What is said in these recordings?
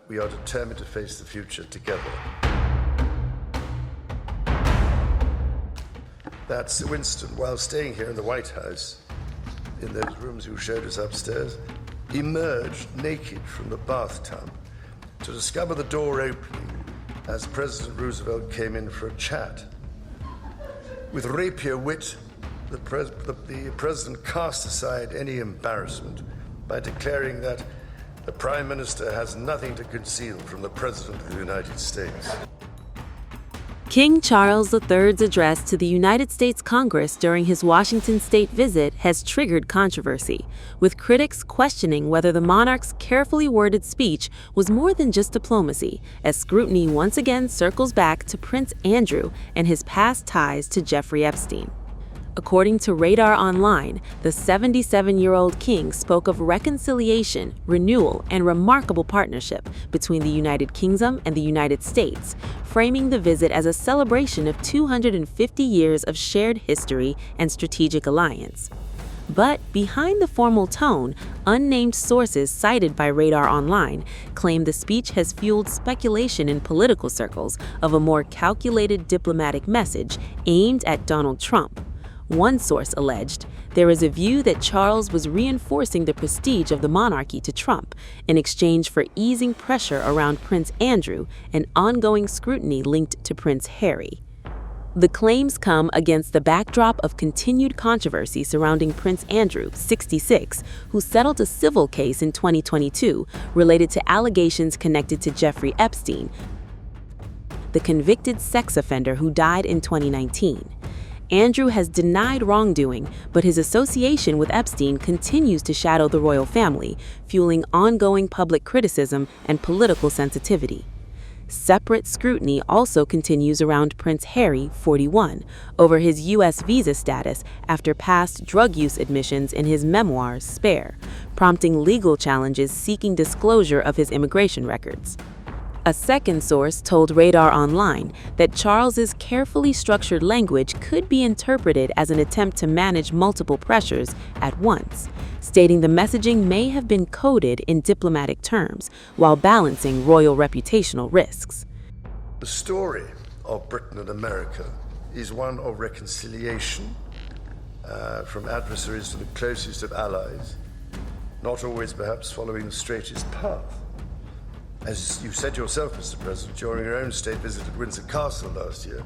we are determined to face the future together. That Sir Winston, while staying here in the White House, in those rooms you showed us upstairs, emerged naked from the bathtub to discover the door opening as President Roosevelt came in for a chat. With rapier wit, the president cast aside any embarrassment by declaring that the Prime Minister has nothing to conceal from the President of the United States. King Charles III's address to the United States Congress during his Washington state visit has triggered controversy, with critics questioning whether the monarch's carefully worded speech was more than just diplomacy, as scrutiny once again circles back to Prince Andrew and his past ties to Jeffrey Epstein. According to RadarOnline, the 77-year-old king spoke of reconciliation, renewal, and remarkable partnership between the United Kingdom and the United States, framing the visit as a celebration of 250 years of shared history and strategic alliance. But behind the formal tone, unnamed sources cited by RadarOnline claim the speech has fueled speculation in political circles of a more calculated diplomatic message aimed at Donald Trump. One source alleged there is a view that Charles was reinforcing the prestige of the monarchy to Trump in exchange for easing pressure around Prince Andrew and ongoing scrutiny linked to Prince Harry. The claims come against the backdrop of continued controversy surrounding Prince Andrew, 66, who settled a civil case in 2022 related to allegations connected to Jeffrey Epstein, the convicted sex offender who died in 2019. Andrew has denied wrongdoing, but his association with Epstein continues to shadow the royal family, fueling ongoing public criticism and political sensitivity. Separate scrutiny also continues around Prince Harry, 41, over his U.S. visa status after past drug use admissions in his memoirs, Spare, prompting legal challenges seeking disclosure of his immigration records. A second source told RadarOnline that Charles's carefully structured language could be interpreted as an attempt to manage multiple pressures at once, stating the messaging may have been coded in diplomatic terms while balancing royal reputational risks. The story of Britain and America is one of reconciliation, from adversaries to the closest of allies, not always perhaps following the straightest path. As you said yourself, Mr. President, during your own state visit at Windsor Castle last year,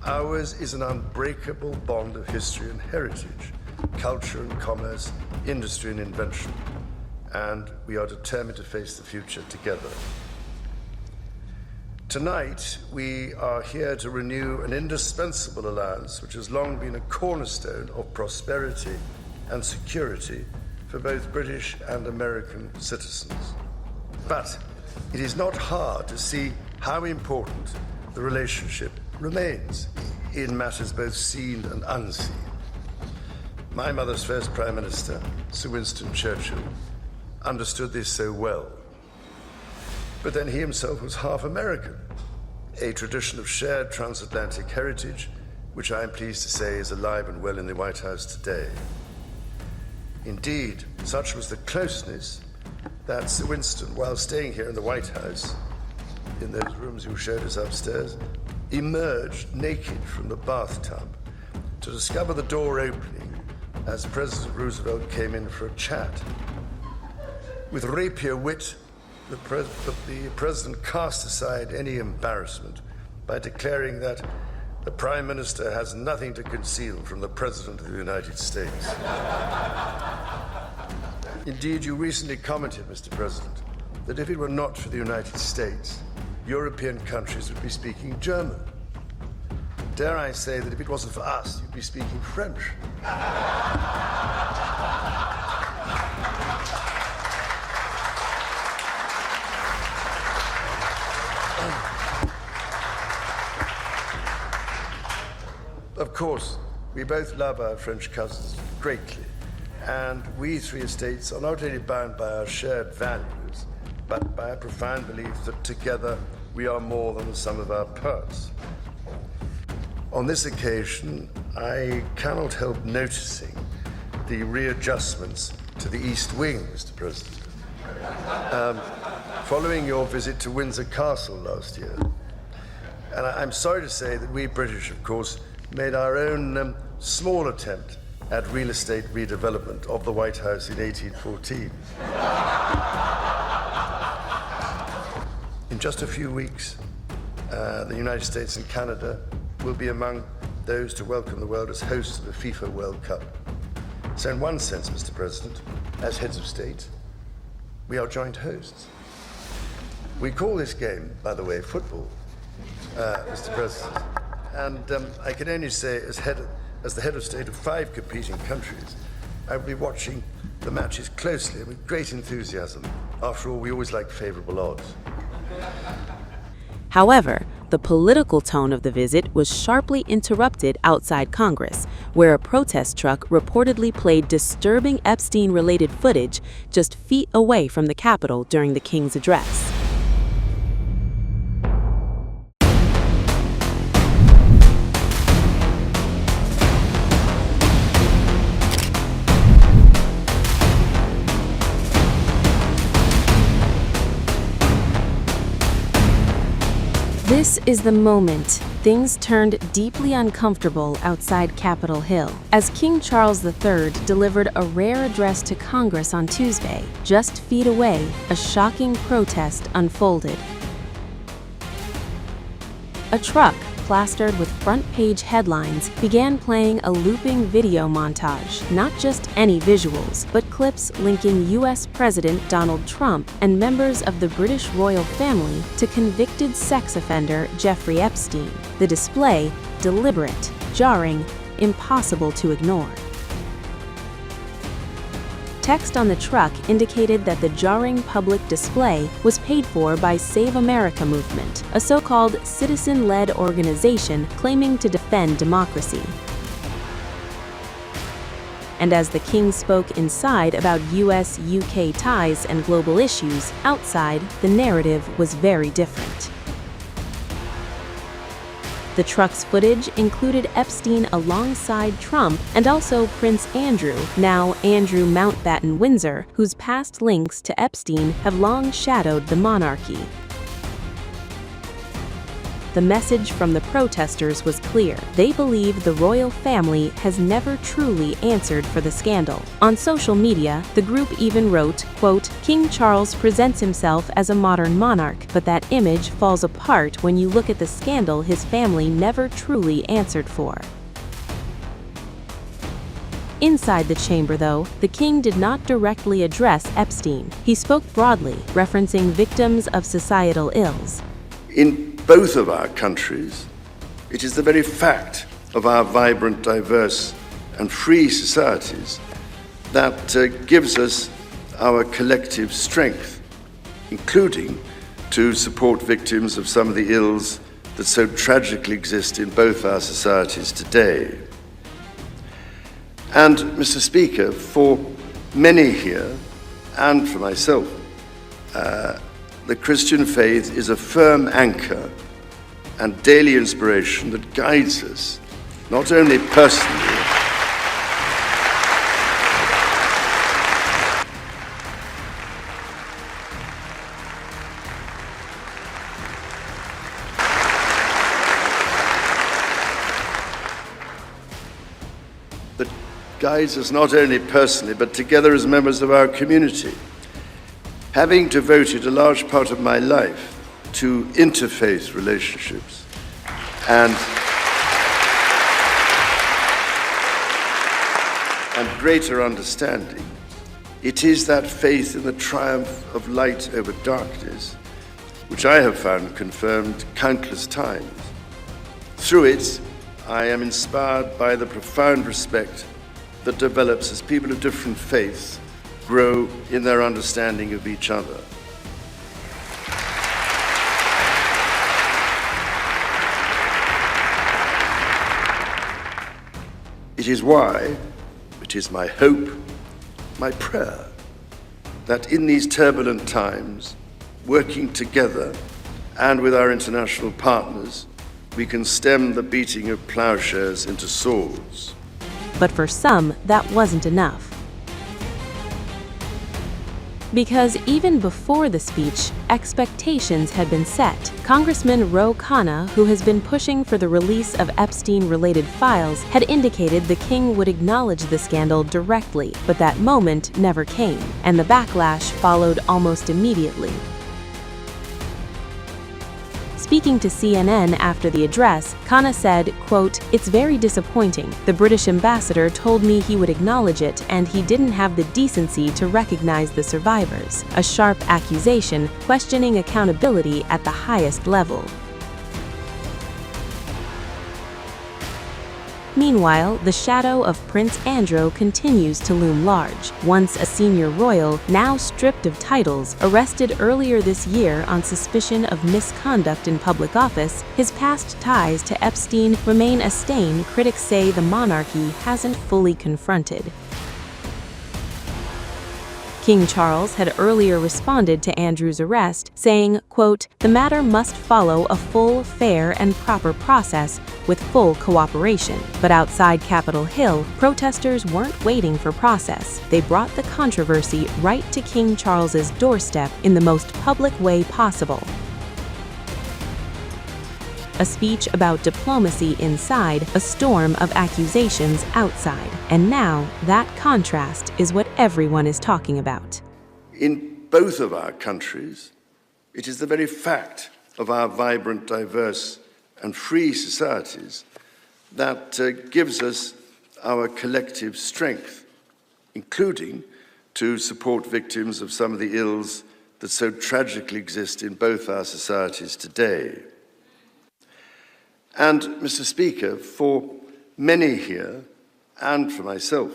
ours is an unbreakable bond of history and heritage, culture and commerce, industry and invention, and we are determined to face the future together. Tonight, we are here to renew an indispensable alliance which has long been a cornerstone of prosperity and security for both British and American citizens. But it is not hard to see how important the relationship remains in matters both seen and unseen. My mother's first Prime Minister, Sir Winston Churchill, understood this so well. But then he himself was half American, a tradition of shared transatlantic heritage, which I am pleased to say is alive and well in the White House today. Indeed, such was the closeness that Sir Winston, while staying here in the White House, in those rooms you showed us upstairs, emerged naked from the bathtub to discover the door opening as President Roosevelt came in for a chat. With rapier wit, the president cast aside any embarrassment by declaring that the Prime Minister has nothing to conceal from the President of the United States. Indeed, you recently commented, Mr. President, that if it were not for the United States, European countries would be speaking German. Dare I say that if it wasn't for us, you'd be speaking French. Of course, we both love our French cousins greatly. And we three estates are not only bound by our shared values, but by a profound belief that together we are more than the sum of our parts. On this occasion, I cannot help noticing the readjustments to the East Wing, Mr. President. following your visit to Windsor Castle last year. And I'm sorry to say that we British, of course, made our own small attempt at real estate redevelopment of the White House in 1814. In just a few weeks, the United States and Canada will be among those to welcome the world as hosts of the FIFA World Cup. So in one sense, Mr. President, as heads of state, we are joint hosts. We call this game, by the way, football, Mr. President. And I can only say, as the head of state of 5 competing countries, I will be watching the matches closely and with great enthusiasm. After all, we always like favorable odds. However, the political tone of the visit was sharply interrupted outside Congress, where a protest truck reportedly played disturbing Epstein-related footage just feet away from the Capitol during the King's address. This is the moment things turned deeply uncomfortable outside Capitol Hill, as King Charles III delivered a rare address to Congress on Tuesday. Just feet away, a shocking protest unfolded. A truck, plastered with front-page headlines, began playing a looping video montage, not just any visuals, but clips linking U.S. President Donald Trump and members of the British royal family to convicted sex offender Jeffrey Epstein. The display, deliberate, jarring, impossible to ignore. Text on the truck indicated that the jarring public display was paid for by Save America Movement, a so-called citizen-led organization claiming to defend democracy. And as the King spoke inside about US-UK ties and global issues, outside, the narrative was very different. The truck's footage included Epstein alongside Trump and also Prince Andrew, now Andrew Mountbatten Windsor, whose past links to Epstein have long shadowed the monarchy. The message from the protesters was clear. They believe the royal family has never truly answered for the scandal. On social media, the group even wrote, quote, "King Charles presents himself as a modern monarch, but that image falls apart when you look at the scandal his family never truly answered for." Inside the chamber, though, the king did not directly address Epstein. He spoke broadly, referencing victims of societal ills. In both of our countries, it is the very fact of our vibrant, diverse, and free societies that gives us our collective strength, including to support victims of some of the ills that so tragically exist in both our societies today. And, Mr. Speaker, for many here, and for myself, the Christian faith is a firm anchor and daily inspiration that guides us, not only personally, but together as members of our community. Having devoted a large part of my life to interfaith relationships and greater understanding, it is that faith in the triumph of light over darkness which I have found confirmed countless times. Through it, I am inspired by the profound respect that develops as people of different faiths grow in their understanding of each other. It is why, it is my hope, my prayer, that in these turbulent times, working together and with our international partners, we can stem the beating of plowshares into swords. But for some, that wasn't enough. Because even before the speech, expectations had been set. Congressman Ro Khanna, who has been pushing for the release of Epstein-related files, had indicated the king would acknowledge the scandal directly, but that moment never came, and the backlash followed almost immediately. Speaking to CNN after the address, Khanna said, quote, "It's very disappointing. The British ambassador told me he would acknowledge it, and he didn't have the decency to recognize the survivors. A sharp accusation, questioning accountability at the highest level." Meanwhile, the shadow of Prince Andrew continues to loom large. Once a senior royal, now stripped of titles, arrested earlier this year on suspicion of misconduct in public office, his past ties to Epstein remain a stain critics say the monarchy hasn't fully confronted. King Charles had earlier responded to Andrew's arrest, saying, quote, "The matter must follow a full, fair, and proper process with full cooperation." But outside Capitol Hill, protesters weren't waiting for process. They brought the controversy right to King Charles's doorstep in the most public way possible. A speech about diplomacy inside, a storm of accusations outside. And now, that contrast is what everyone is talking about. In both of our countries, it is the very fact of our vibrant, diverse, and free societies that gives us our collective strength, including to support victims of some of the ills that so tragically exist in both our societies today. And, Mr. Speaker, for many here, and for myself,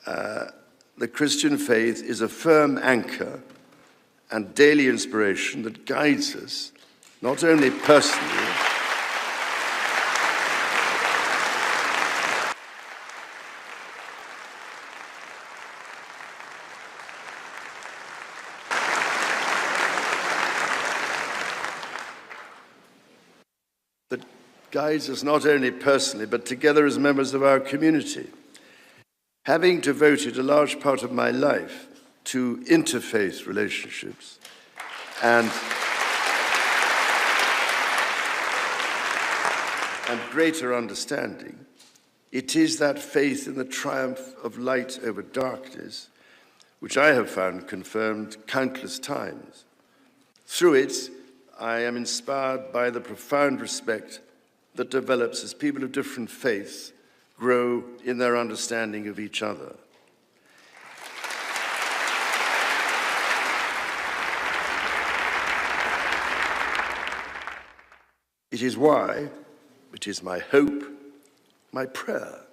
the Christian faith is a firm anchor and daily inspiration that guides us, not only personally, but together as members of our community. Having devoted a large part of my life to interfaith relationships and greater understanding, it is that faith in the triumph of light over darkness which I have found confirmed countless times. Through it, I am inspired by the profound respect that develops as people of different faiths grow in their understanding of each other. It is why, it is my hope, my prayer,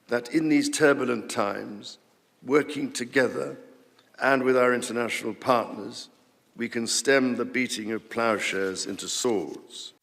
that in these turbulent times, working together and with our international partners, we can stem the beating of plowshares into swords.